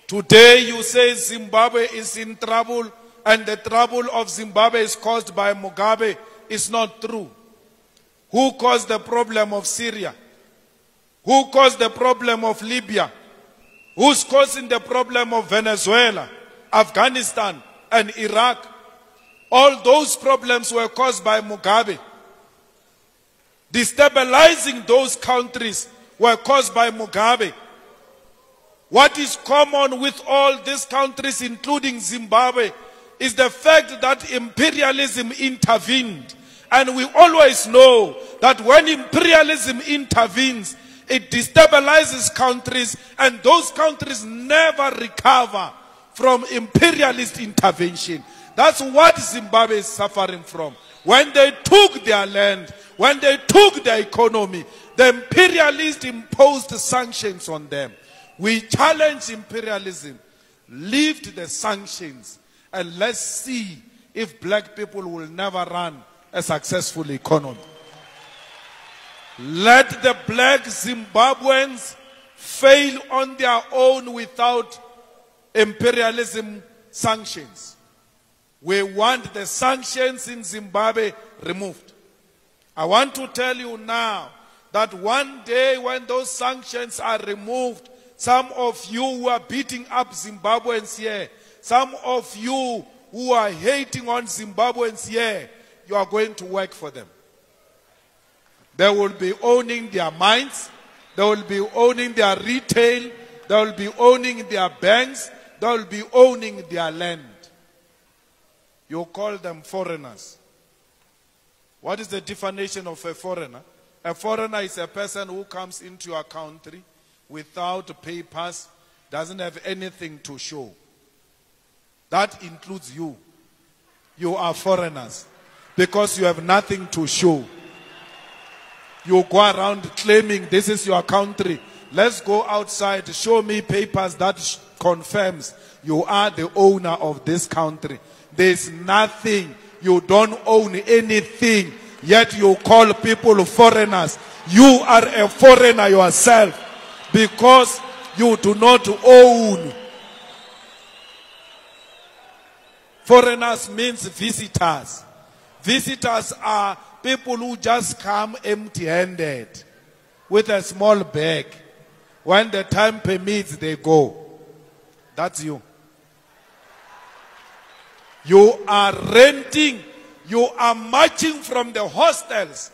Today you say Zimbabwe is in trouble and the trouble of Zimbabwe is caused by Mugabe. It's not true. Who caused the problem of Syria? Who caused the problem of Libya? Who's causing the problem of Venezuela, Afghanistan, and Iraq? All those problems were caused by Mugabe. Destabilizing those countries were caused by Mugabe. What is common with all these countries, including Zimbabwe, is the fact that imperialism intervened. And we always know that when imperialism intervenes, it destabilizes countries, and those countries never recover from imperialist intervention. That's what Zimbabwe is suffering from. When they took their land, when they took their economy, the imperialists imposed sanctions on them. We challenge imperialism, lift the sanctions, and let's see if black people will never run a successful economy. Let the black Zimbabweans fail on their own without imperialism sanctions. We want the sanctions in Zimbabwe removed. I want to tell you now that one day when those sanctions are removed, some of you who are beating up Zimbabweans here, some of you who are hating on Zimbabweans here, you are going to work for them. They will be owning their mines, they will be owning their retail, they will be owning their banks, they will be owning their land. You call them foreigners. What is the definition of a foreigner? A foreigner is a person who comes into your country without papers, doesn't have anything to show. That includes you. You are foreigners because you have nothing to show. You go around claiming this is your country. Let's go outside. Show me papers that confirms you are the owner of this country. There's nothing. You don't own anything. Yet you call people foreigners. You are a foreigner yourself because you do not own. Foreigners means visitors. Visitors are people who just come empty-handed with a small bag. When the time permits, they go. That's you. You are renting. You are marching from the hostels,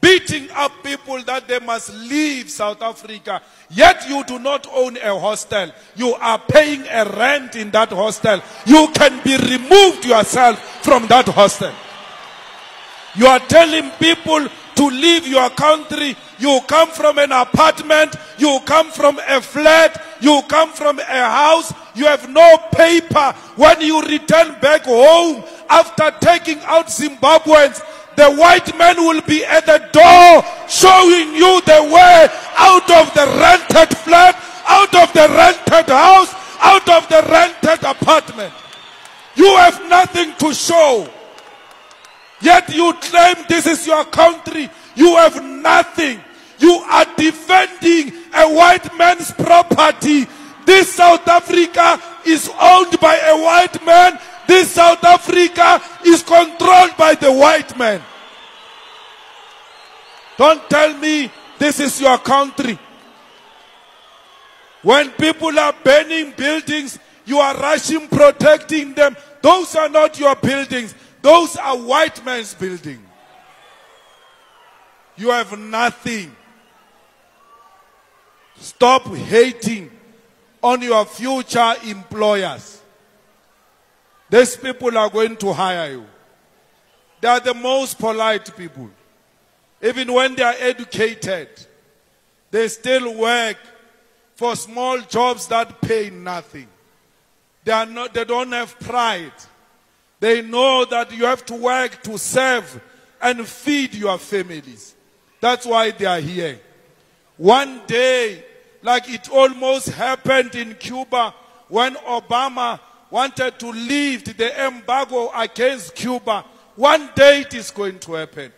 beating up people that they must leave South Africa. Yet you do not own a hostel. You are paying a rent in that hostel. You can be removed yourself from that hostel. You are telling people to leave your country. You come from an apartment. You come from a flat. You come from a house. You have no paper. When you return back home after taking out Zimbabweans, the white man will be at the door showing you the way out of the rented flat, out of the rented house, out of the rented apartment. You have nothing to show. Yet you claim this is your country. You have nothing. You are defending a white man's property. This South Africa is owned by a white man. This South Africa is controlled by the white man. Don't tell me this is your country. When people are burning buildings, you are rushing protecting them. Those are not your buildings. Those are white man's buildings. You have nothing. Stop hating on your future employers. These people are going to hire you. They are the most polite people. Even when they are educated, they still work for small jobs that pay nothing. They don't have pride. They know that you have to work to serve and feed your families. That's why they are here. One day, like it almost happened in Cuba when Obama wanted to lift the embargo against Cuba. One day it is going to happen.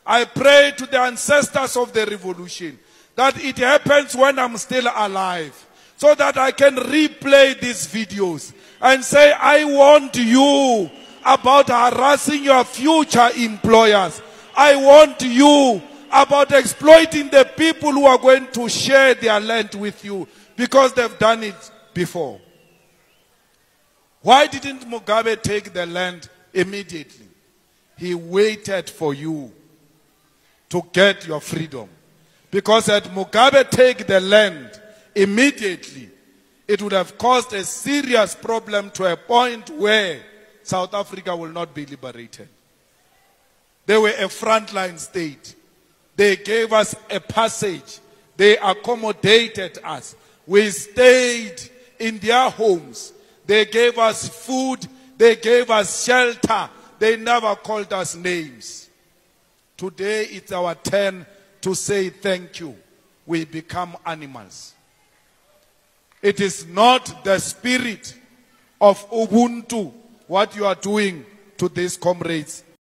I pray to the ancestors of the revolution that it happens when I'm still alive. so that I can replay these videos and say, I warned you about harassing your future employers. I warned you about exploiting the people who are going to share their land with you because they've done it before. Why didn't Mugabe take the land immediately? He waited for you to get your freedom. Because had Mugabe take the land immediately, it would have caused a serious problem to a point where South Africa will not be liberated. They were a frontline state. They gave us a passage. They accommodated us. We stayed in their homes. They gave us food. They gave us shelter. They never called us names. Today it's our turn to say thank you. We become animals. It is not the spirit of Ubuntu what you are doing to these comrades.